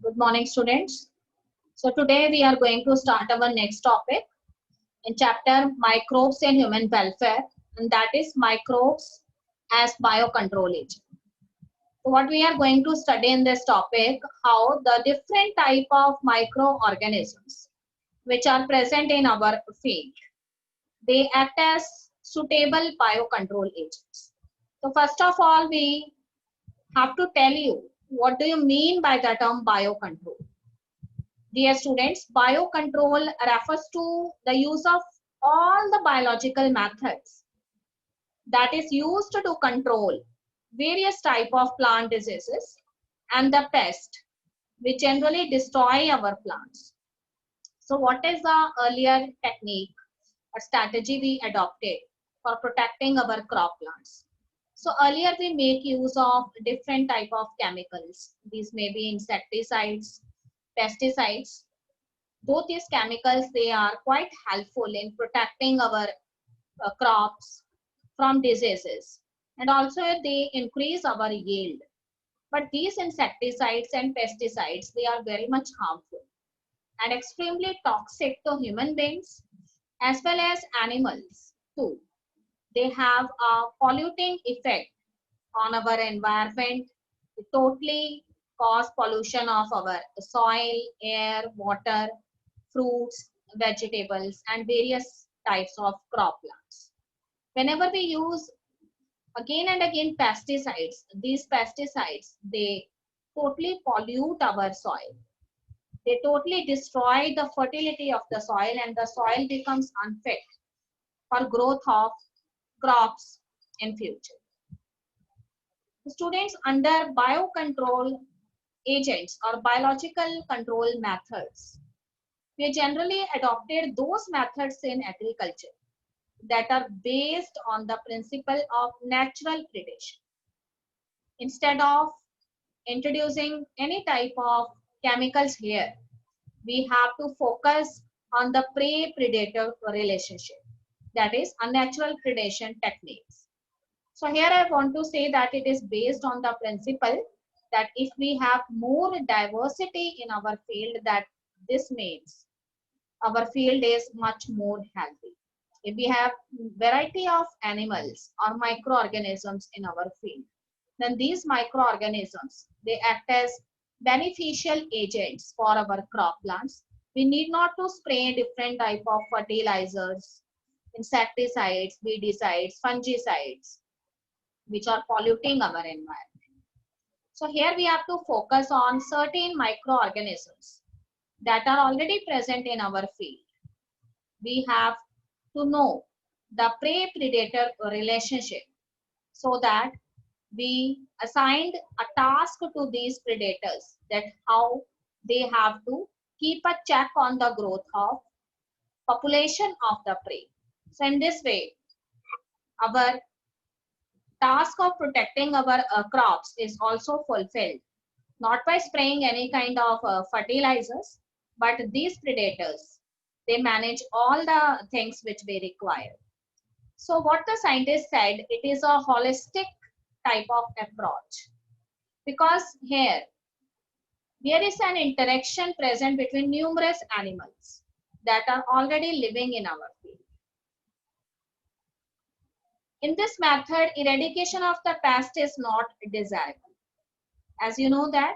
Good morning, students. So today we are going to start our next topic in chapter Microbes and Human Welfare, and that is microbes as biocontrol agent. So what we are going to study in this topic, how the different type of microorganisms which are present in our field, they act as suitable biocontrol agents. So first of all, we have to tell you what do you mean by the term biocontrol. Dear students, biocontrol refers to the use of all the biological methods that is used to control various type of plant diseases and the pest which generally destroy our plants. So what is the earlier technique or strategy we adopted for protecting our crop plants? So earlier we make use of different type of chemicals. These may be insecticides, pesticides. Both these chemicals, they are quite helpful in protecting our crops from diseases, and also they increase our yield. But these insecticides and pesticides, they are very much harmful and extremely toxic to human beings as well as animals too. They have a polluting effect on our environment. They totally cause pollution of our soil, air, water, fruits, vegetables, and various types of crop plants. Whenever we use again and again pesticides, these pesticides, they totally pollute our soil. They totally destroy the fertility of the soil, and the soil becomes unfit for growth of crops in future. Students, under biocontrol agents or biological control methods, we generally adopted those methods in agriculture that are based on the principle of natural predation. Instead of introducing any type of chemicals here, we have to focus on the prey-predator relationship, that is unnatural predation techniques. So here I want to say that it is based on the principle that if we have more diversity in our field, that this means our field is much more healthy. If we have variety of animals or microorganisms in our field, then these microorganisms, they act as beneficial agents for our crop plants. We need not to spray different type of fertilizers, insecticides, weedicides, fungicides, which are polluting our environment. So here we have to focus on certain microorganisms that are already present in our field. We have to know the prey-predator relationship so that we assigned a task to these predators, that how they have to keep a check on the growth of population of the prey. So in this way, our task of protecting our crops is also fulfilled, not by spraying any kind of fertilizers, but these predators, they manage all the things which we require. So what the scientist said, it is a holistic type of approach, because here there is an interaction present between numerous animals that are already living in our field. In this method, eradication of the pest is not desirable. As you know that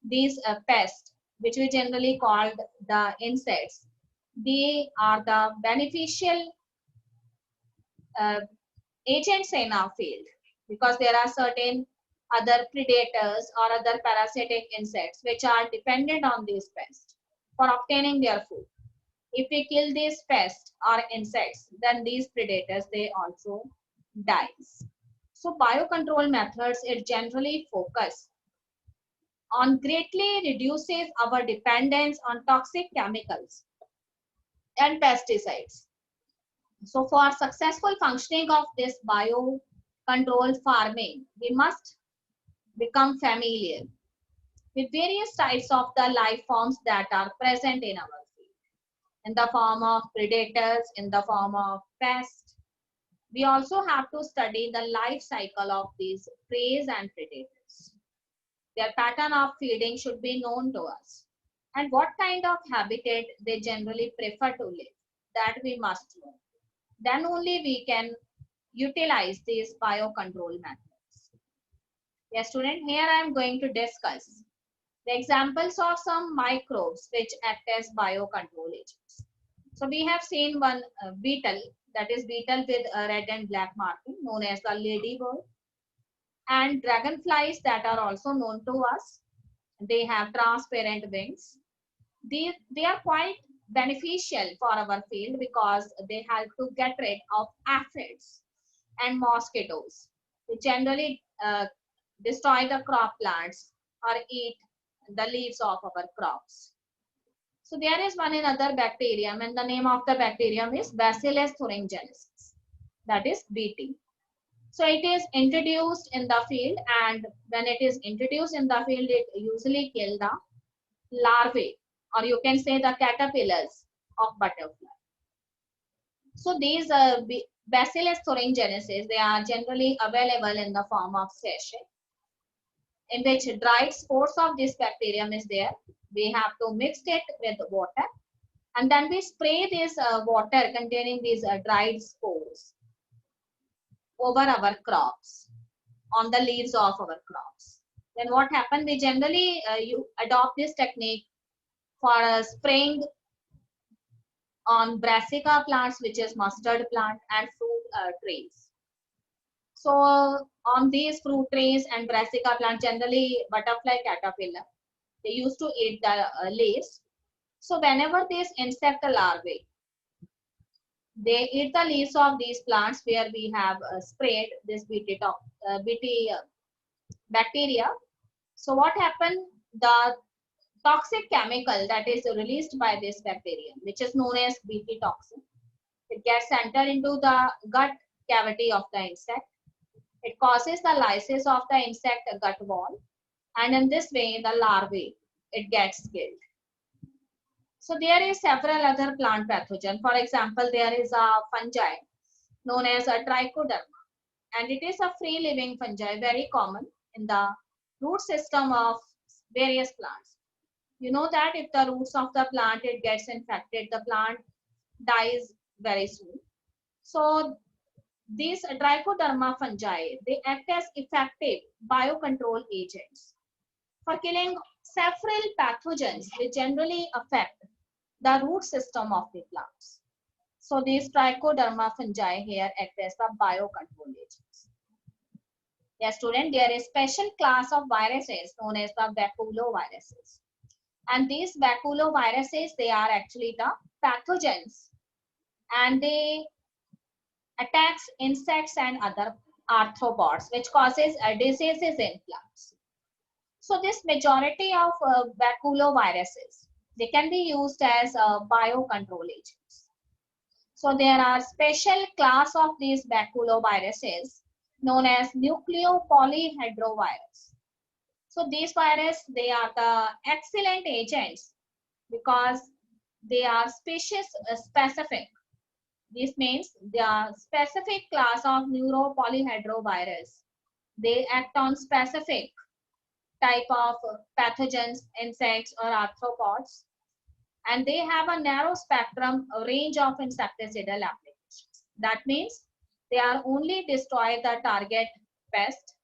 these pests, which we generally call the insects, they are the beneficial uh, agents in our field, because there are certain other predators or other parasitic insects which are dependent on these pests for obtaining their food. If we kill these pests or insects, then these predators, they also dies. So biocontrol methods, it generally focus on greatly reduces our dependence on toxic chemicals and pesticides. So for successful functioning of this biocontrol farming, we must become familiar with various types of the life forms that are present in our field, in the form of predators, in the form of pests. We also have to study the life cycle of these prey and predators. Their pattern of feeding should be known to us. And what kind of habitat they generally prefer to live, that we must know. Then only we can utilize these biocontrol methods. Yes, student, here I am going to discuss the examples of some microbes which act as biocontrol agents. So we have seen one beetle, that is beetle with a red and black marking, known as the ladybird, and dragonflies that are also known to us. They have transparent wings. They are quite beneficial for our field because they help to get rid of aphids and mosquitoes. They generally destroy the crop plants or eat the leaves of our crops. So there is one another bacterium, and the name of the bacterium is Bacillus thuringiensis, that is BT. So it is introduced in the field, and when it is introduced in the field, it usually kills the larvae, or you can say the caterpillars of butterfly. So these Bacillus thuringiensis, they are generally available in the form of sachet, in which dried spores of this bacterium is there. We have to mix it with water, and then we spray this water containing these dried spores over our crops, on the leaves of our crops. Then what happens? We generally you adopt this technique for spraying on brassica plants, which is mustard plant, and fruit trees. So on these fruit trees and brassica plant, generally butterfly caterpillar, they used to eat the leaves. So whenever these insect larvae, they eat the leaves of these plants where we have sprayed this BT bacteria. So what happened? The toxic chemical that is released by this bacterium, which is known as BT toxin, it gets entered into the gut cavity of the insect. It causes the lysis of the insect gut wall, and in this way the larvae, it gets killed. So there is several other plant pathogen. For example, there is a fungi known as a trichoderma, and it is a free living fungi, very common in the root system of various plants. You know that if the roots of the plant it gets infected, the plant dies very soon. So these trichoderma fungi, they act as effective biocontrol agents for killing several pathogens which generally affect the root system of the plants. So these trichoderma fungi here act as the biocontrol agents. Yes, student, there is special class of viruses known as the baculoviruses. And these baculoviruses, they are actually the pathogens, and they attacks insects and other arthropods, which causes diseases in plants. So this majority of baculoviruses, they can be used as biocontrol agents. So there are special class of these baculoviruses known as nucleopolyhedrovirus. So these viruses, they are the excellent agents because they are species specific. This means they are specific class of neuropolyhedrovirus. They act on specific type of pathogens, insects or arthropods, and they have a narrow spectrum range of insecticidal applications. That means they are only destroy the target pest.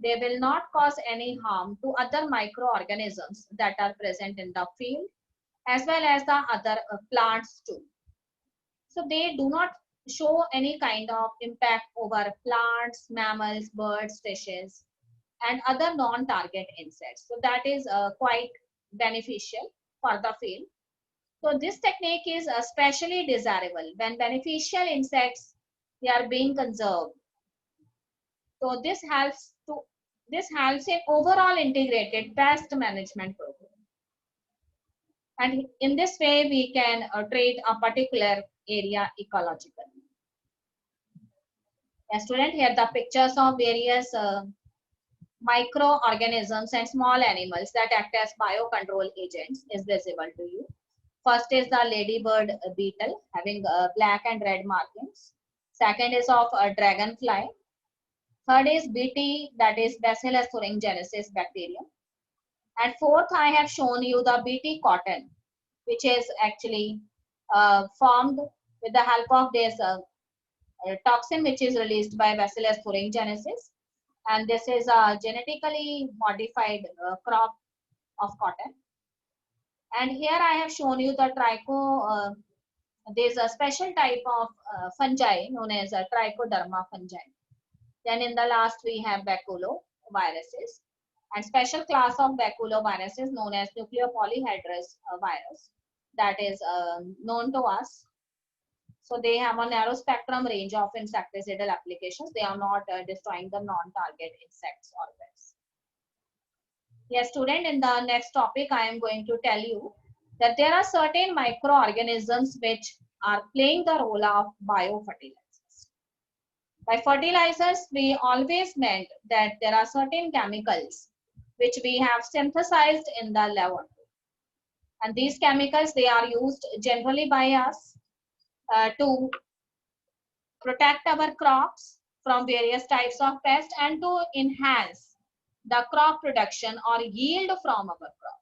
They will not cause any harm to other microorganisms that are present in the field as well as the other plants too. So they do not show any kind of impact over plants, mammals, birds, fishes, and other non-target insects. So that is quite beneficial for the field. So this technique is especially desirable when beneficial insects, they are being conserved. So this helps in overall integrated pest management program. And in this way, we can treat a particular area ecologically. Yeah, student, here the pictures of various microorganisms and small animals that act as biocontrol agents is visible to you. First is the ladybird beetle having black and red markings. Second is of a dragonfly. Third is BT, that is Bacillus thuringiensis bacterium. And fourth, I have shown you the Bt cotton, which is actually formed with the help of this toxin which is released by Bacillus thuringiensis. And this is a genetically modified crop of cotton. And here I have shown you the there's a special type of fungi known as a trichoderma fungi. Then in the last we have baculoviruses, and special class of baculoviruses known as nucleopolyhedrous virus that is known to us. So they have a narrow spectrum range of insecticidal applications. They are not destroying the non-target insects or pests. Yes, student, in the next topic, I am going to tell you that there are certain microorganisms which are playing the role of biofertilizers. By fertilizers, we always meant that there are certain chemicals which we have synthesized in the laboratory. And these chemicals, they are used generally by us to protect our crops from various types of pests and to enhance the crop production or yield from our crop.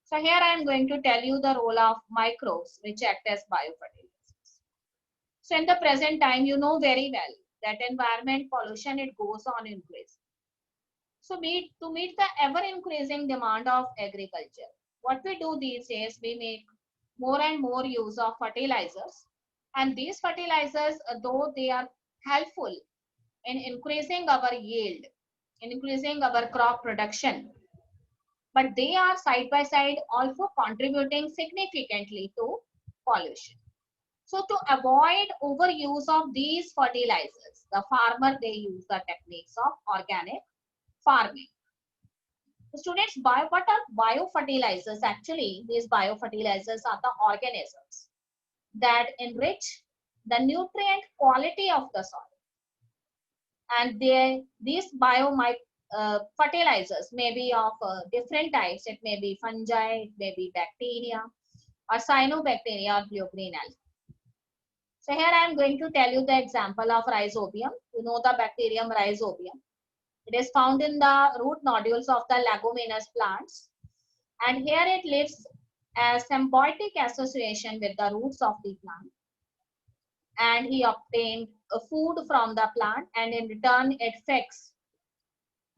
So here I am going to tell you the role of microbes which act as biofertilizers. So in the present time, you know very well that environment pollution, it goes on increasing. So to meet the ever increasing demand of agriculture, what we do these days, we make more and more use of fertilizers. And these fertilizers, though they are helpful in increasing our yield, in increasing our crop production, but they are side by side also contributing significantly to pollution. So to avoid overuse of these fertilizers, the farmer, they use the techniques of organic farming. Students, what are biofertilizers? Actually, these biofertilizers are the organisms that enrich the nutrient quality of the soil. And these fertilizers may be of different types. It may be fungi, it may be bacteria, or cyanobacteria, or blue-green algae. So here I am going to tell you the example of rhizobium. You know the bacterium rhizobium. It is found in the root nodules of the leguminous plants. And here it lives as symbiotic association with the roots of the plant. And he obtained food from the plant, and in return it fixes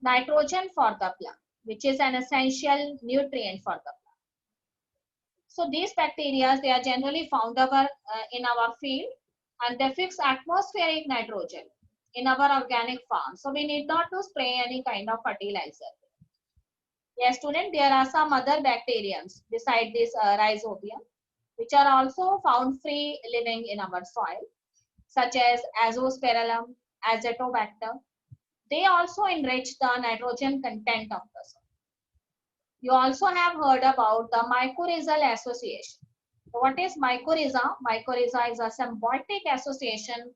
nitrogen for the plant, which is an essential nutrient for the plant. So these bacteria, they are generally found in our field, and they fix atmospheric nitrogen in our organic farm. So we need not to spray any kind of fertilizer. Yes, student, there are some other bacteriums beside this rhizobium, which are also found free living in our soil, such as Azospirillum, Azotobacter. They also enrich the nitrogen content of the soil. You also have heard about the mycorrhizal association. So what is mycorrhiza? Mycorrhiza is a symbiotic association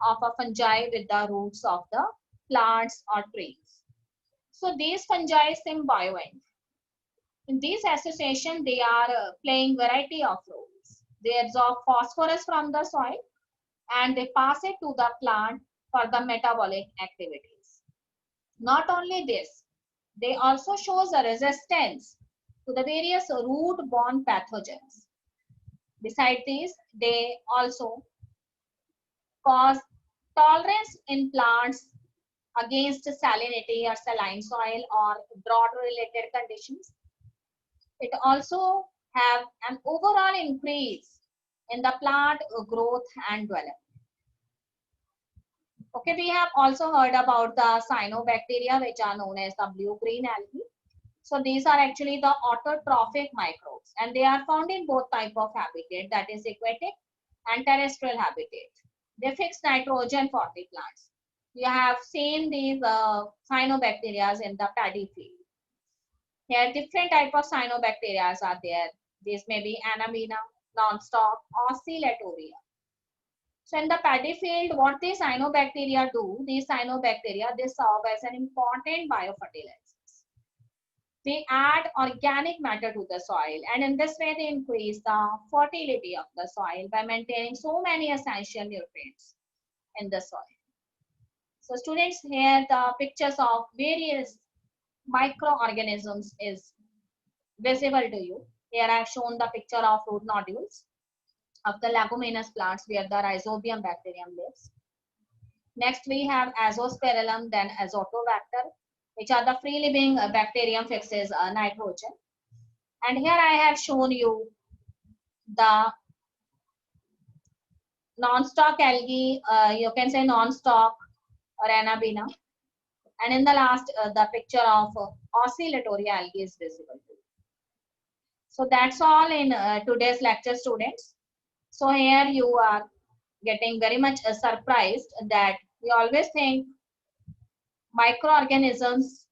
of a fungi with the roots of the plants or trees. So these fungi symbiote. In these association, they are playing variety of roles. They absorb phosphorus from the soil and they pass it to the plant for the metabolic activities. Not only this, they also shows a resistance to the various root-borne pathogens. Besides these, they also cause tolerance in plants against salinity or saline soil or drought-related conditions. It also have an overall increase in the plant growth and development. Okay, we have also heard about the cyanobacteria, which are known as the blue-green algae. So these are actually the autotrophic microbes, and they are found in both type of habitat, that is aquatic and terrestrial habitat. They fix nitrogen for the plants. You have seen these cyanobacteria in the paddy field. Here different type of cyanobacteria are there. These may be Anamina, nonstop, or Coeletoria. So in the paddy field, what these cyanobacteria do, these cyanobacteria, they serve as an important biofertilizers. They add organic matter to the soil, and in this way they increase the fertility of the soil by maintaining so many essential nutrients in the soil. So students, here the pictures of various microorganisms is visible to you. Here I have shown the picture of root nodules of the leguminous plants where the Rhizobium bacterium lives. Next we have Azospirillum, then Azotobacter, which are the free living bacterium fixes nitrogen. And here I have shown you the non-stalk algae, you can say non-stalk or Anabina. And in the last, the picture of oscillatory algae is visible to you. So that's all in today's lecture, students. So here you are getting very much surprised that we always think microorganisms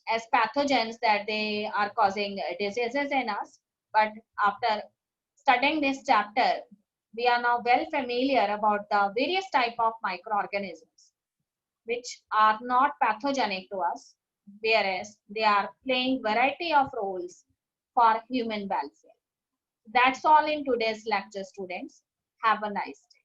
as pathogens that they are causing diseases in us. But after studying this chapter, we are now well familiar about the various type of microorganisms which are not pathogenic to us, whereas they are playing variety of roles for human welfare. That's all in today's lecture, students. Have a nice day.